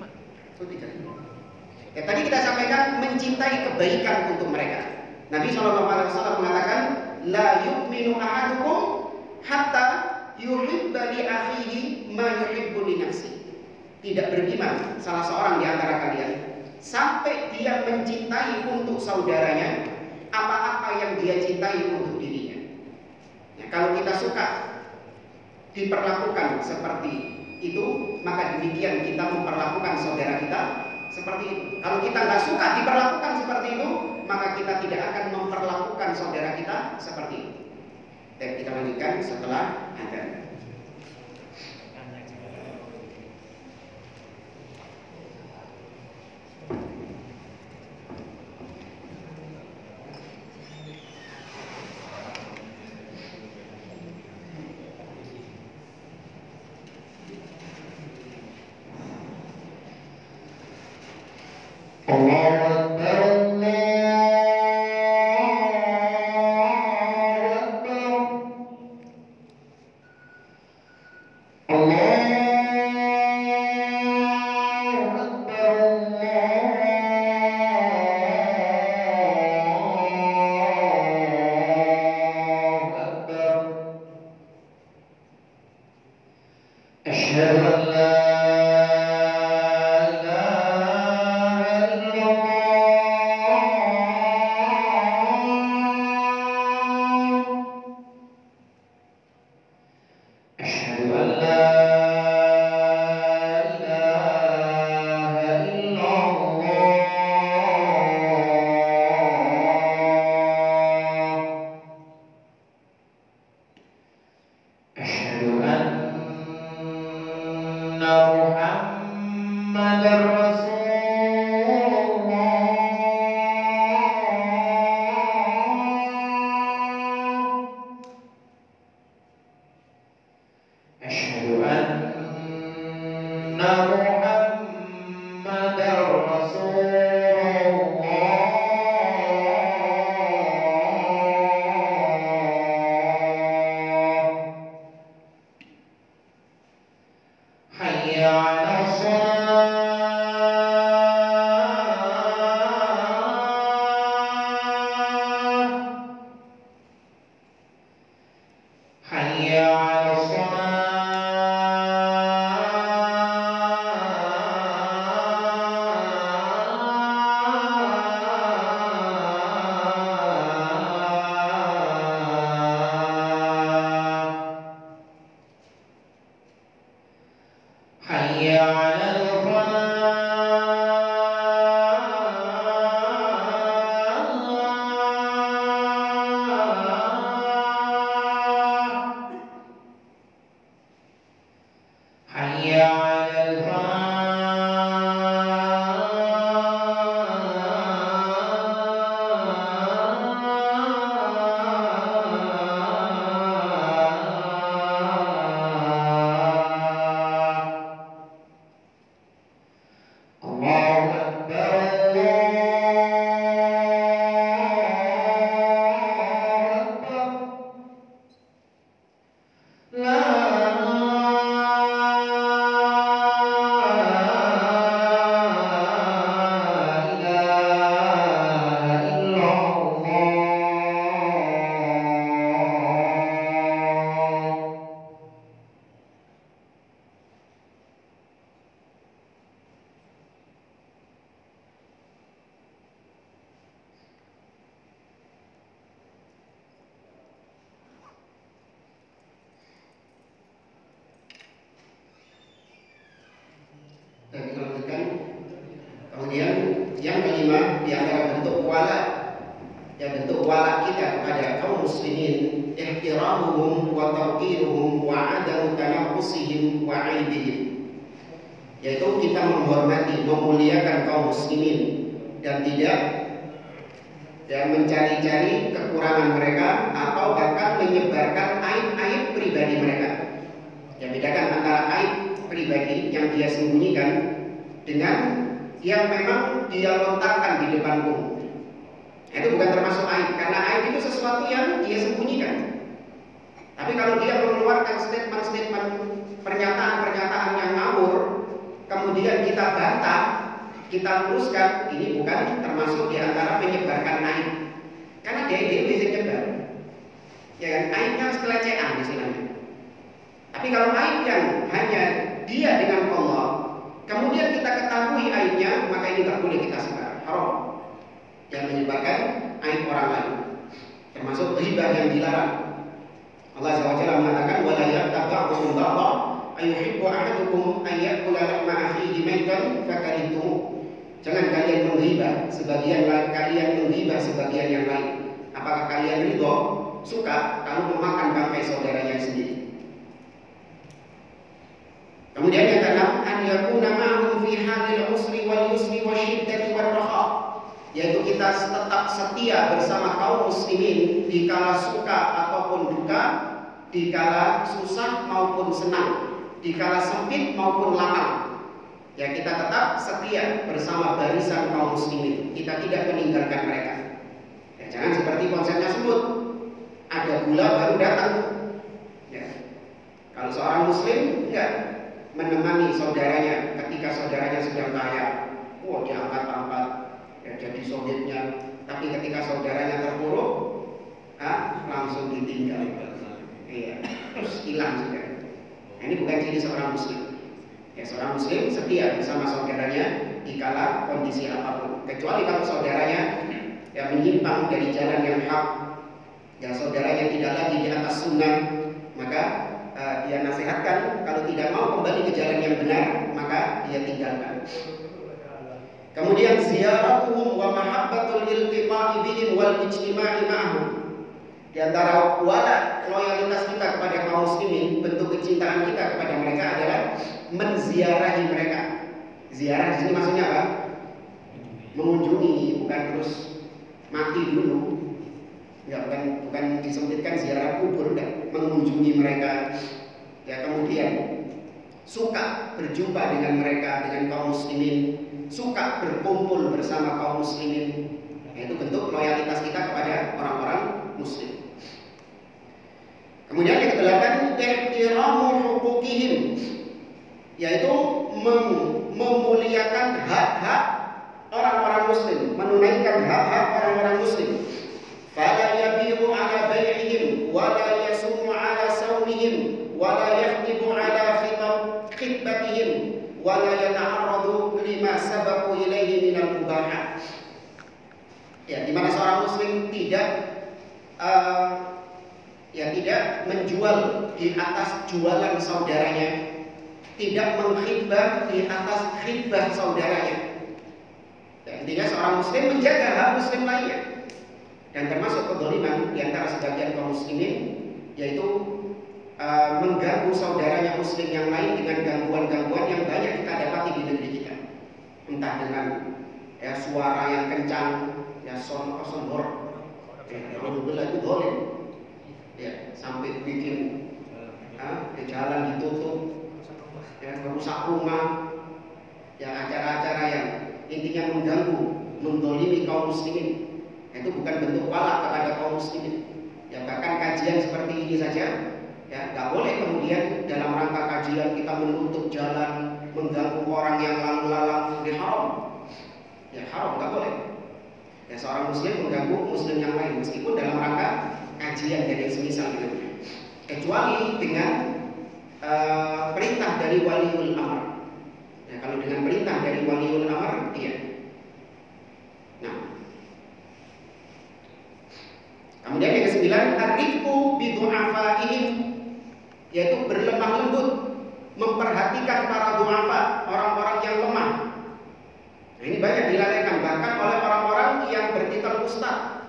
Tadi kita sampaikan mencintai kebaikan untuk mereka. Nabi SAW mengatakan, la yu'minu ahadukum hatta yuhibba li akhihi ma yuhibbu li nafsihi. Tidak beriman salah seorang di antara kalian sampai dia mencintai untuk saudaranya apa-apa yang dia cintai untuk dirinya. Ya, kalau kita suka diperlakukan seperti itu, maka demikian kita memperlakukan saudara kita seperti itu. Kalau kita nggak suka diperlakukan seperti itu, maka kita tidak akan memperlakukan saudara kita seperti itu. Dan kita lanjutkan setelah adzan. Hayya 'alas shalah. Hayya 'alal Hayya 'alal Allahu Akbar, Allahu Akbar. La ilaha illallah. Dan kita lanjutkan. Kemudian yang kelima, di antara bentuk wala, yang bentuk wala kita kepada kaum muslimin, ihtiramuhum wa tawqiruhum wa adamu tanaqqusihim wa aibihim, yaitu kita menghormati, memuliakan kaum muslimin dan tidak mencari-cari kekurangan mereka atau bahkan menyebarkan aib-aib pribadi mereka. Yang bedakan antara aib pribadi yang dia sembunyikan dengan yang memang dia lontarkan di depan umum. Itu bukan termasuk aib, karena aib itu sesuatu yang dia sembunyikan. Tapi kalau dia mengeluarkan statement-statement, pernyataan-pernyataan yang ngawur, kemudian kita bantah, kita luruskan, ini bukan termasuk di antara menyebarkan aib. Karena dia bisa nyebar. Ya kan, aibnya kelecehan istilahnya. Tapi kalau aib yang hanya dia dengan Allah, kemudian kita ketahui aibnya, maka ini tidak boleh kita sebar, haram. Yang menyebarkan aib orang lain, termasuk ghibah yang dilarang. Allah SWT mengatakan, wala yagtab ba'dukum ba'dhan ayuhibbu ahadukum an ya'kula lahma akhihi maitan fakarihtumuh. Jangan kalian menghibah sebagian yang lain. Apakah kalian ridho, suka kalau memakan bangkai saudaranya sendiri? Kemudian yang keenam, an yakuna ma'hum fi halil usri wal yusri wasyiddati war raha, yaitu kita tetap setia bersama kaum muslimin di kala suka ataupun duka, di kala susah maupun senang, di kala sempit maupun lapang. Ya, kita tetap setia bersama barisan kaum muslimin. Kita tidak meninggalkan mereka. Ya, jangan seperti konsepnya sebut, ada gula baru datang. Ya. Kalau seorang muslim enggak menemani saudaranya ketika saudaranya sedang kaya, diangkat-angkat, ya, jadi sohibnya. Tapi ketika saudaranya terpuruk, langsung ditinggal. Iya, terus hilang sudah. Nah, ini bukan ciri seorang muslim. Ya, seorang muslim setia bersama saudaranya di kala kondisi apapun, kecuali kalau saudaranya yang menyimpang dari jalan yang hak, ya saudaranya tidak lagi di atas sunnah, maka dia nasihatkan. Kalau tidak mau kembali ke jalan yang benar, maka dia tinggalkan. Kemudian ziyaratuhum wa mahabbatul iltiqa'i bihim wal ijtima'i ma'ahum. Di antara wala, loyalitas kita kepada kaum muslimin, bentuk kecintaan kita kepada mereka adalah menziarahi mereka. Ziarah di sini maksudnya apa? Mengunjungi, bukan terus mati dulu. Ya, bukan disebutkan ziarah kubur, mengunjungi mereka. Ya, kemudian suka berjumpa dengan mereka, dengan kaum muslimin, suka berkumpul bersama kaum muslimin. Itu bentuk loyalitas kita kepada orang-orang muslim. Kemudian yang kedelapan, ihtiramu huquqihim, yaitu memuliakan hak-hak orang-orang muslim, menunaikan hak-hak orang-orang muslim. Fala yabiru ala bai'ihim wa la yasumu ala خطابهم ولا يخطب على خطبتهم ولا يتعرض لما سبقوا إليه من المباحات. Ya, di mana seorang muslim tidak tidak menjual di atas jualan saudaranya, tidak mengkhidbah di atas khidbah saudaranya. Ya, intinya seorang muslim menjaga hak muslim lainnya. Dan termasuk kezaliman di antara sebagian kaum muslimin yaitu mengganggu saudaranya muslim yang lain dengan gangguan-gangguan yang banyak kita dapati di negeri kita. Entah dengan suara yang kencang, sonor, alhamdulillah itu zalim. Ya, sampai bikin jalan ditutup, merusak rumah, acara-acara yang intinya mengganggu, mendolimi kaum muslimin. Itu bukan bentuk wala kepada kaum muslimin. Ya, bahkan kajian seperti ini saja, nggak boleh kemudian dalam rangka kajian kita menutup jalan, mengganggu orang yang lalu lalang, ini haram. Ya, haram, nggak boleh. Ya, seorang muslim mengganggu muslim yang lain meskipun dalam rangka kajian dan yang semisal itu, kecuali dengan perintah dari waliul amr. Ya, kalau dengan perintah dari waliul amr, iya. Nah, kemudian yang ke-9, ar-rifqu bi du'afaihim, yaitu berlemah lembut, memperhatikan para du'afa, orang-orang yang lemah. Nah, ini banyak dilalaikan bahkan oleh orang-orang yang bertitel ustaz.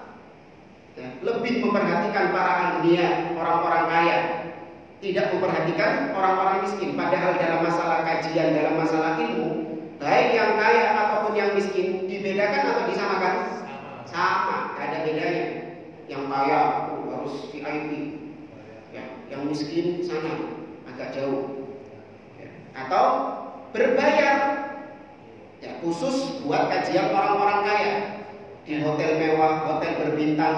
Ya, lebih memperhatikan para agniya, orang-orang kaya, tidak memperhatikan orang-orang miskin. Padahal dalam masalah kajian, dalam masalah ilmu, baik yang kaya ataupun yang miskin dibedakan atau disamakan? Sama, tidak ada bedanya. Yang kaya harus VIP, ya, yang miskin sana agak jauh, ya. Atau berbayar, ya, khusus buat kajian orang-orang kaya di hotel mewah, hotel berbintang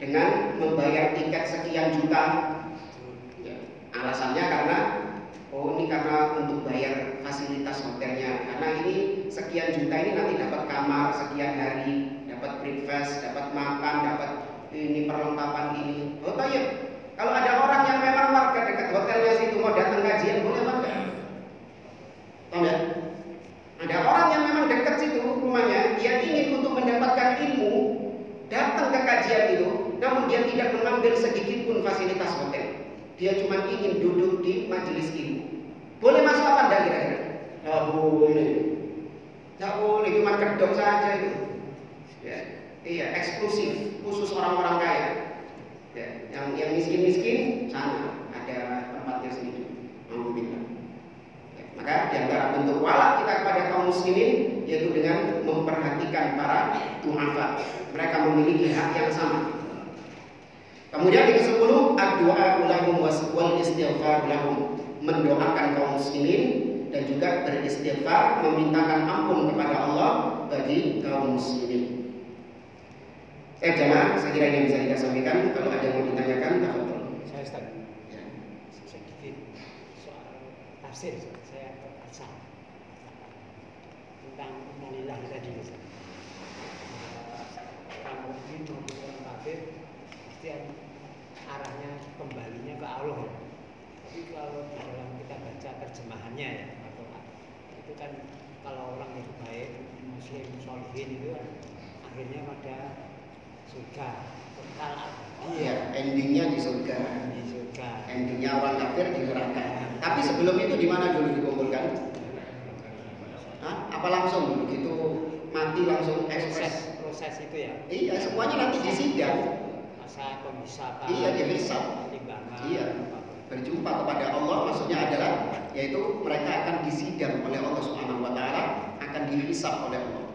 dengan membayar tiket sekian juta. Ya, alasannya karena ini karena untuk bayar fasilitas hotelnya, karena ini sekian juta ini nanti dapat kamar sekian hari, dapat breakfast, dapat makan, dapat ini perlengkapan ini. Oh iya, kalau ada orang yang memang warga dekat hotelnya situ mau datang kajian, boleh apa enggak? Tahu ya? Ada orang yang memang dekat situ rumahnya, dia ingin untuk mendapatkan ilmu, datang ke kajian itu, namun dia tidak mengambil sedikit pun fasilitas hotel. Dia cuma ingin duduk di majelis ilmu. Boleh masuk apa enggak kira-kira? Tidak boleh. Tidak boleh, cuma kedok saja itu. Ya. Iya, eksklusif, khusus orang-orang kaya. Ya, yang miskin-miskin sana ada tempatnya sendiri. Alhamdulillah. Ya, maka di antara bentuk wala kita kepada kaum muslimin yaitu dengan memperhatikan para du'afa. Mereka memiliki hak yang sama. Kemudian yang ke-10, ad-du'a lahum wal istighfar lahum, mendoakan kaum muslimin dan juga beristighfar, memintakan ampun kepada Allah bagi kaum muslimin. Jamaah, saya kira ini bisa kita sampaikan. Kalau ada yang mau ditanyakan, tafadhol. Saya Ustaz, ya, sedikit soal tafsir saya baca tentang innalillah tadi. Orang mukmin maupun orang kafir pasti arahnya kembalinya ke Allah. Tapi kalau dalam kita baca terjemahannya ya, itu kan kalau orang yang baik, muslim, sholihin itu akhirnya pada surga kekal abadi. Iya, endingnya di surga. Di surga. Endingnya orang kafir di neraka. Tapi sebelum itu di mana dulu dikumpulkan? Apa langsung begitu mati langsung ekspres? Proses itu ya. Iya, semuanya nanti di sidang. Masa pemisahan. Iya, dihisab. Iya. Berjumpa kepada Allah maksudnya adalah yaitu mereka akan disidang oleh Allah Subhanahu wa taala, akan dihisab oleh Allah.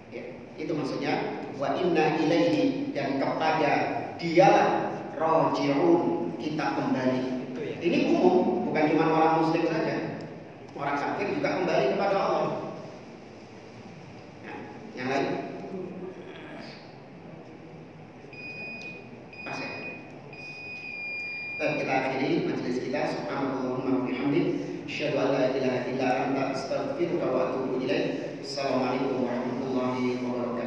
Ya, itu maksudnya wa inna ilaihi, dan kepada dialah raji'un, kita kembali. Ya. Ini umum, bukan cuma orang muslim saja, orang kafir juga kembali kepada Allah. Nah, yang lain pas ya. Kita akhiri majelis kita. Subhanallahumma wa bihamdik, asyhadu an la ilaha illa anta, astaghfiruka wa atubu ilaik. Assalamualaikum warahmatullahi wabarakatuh.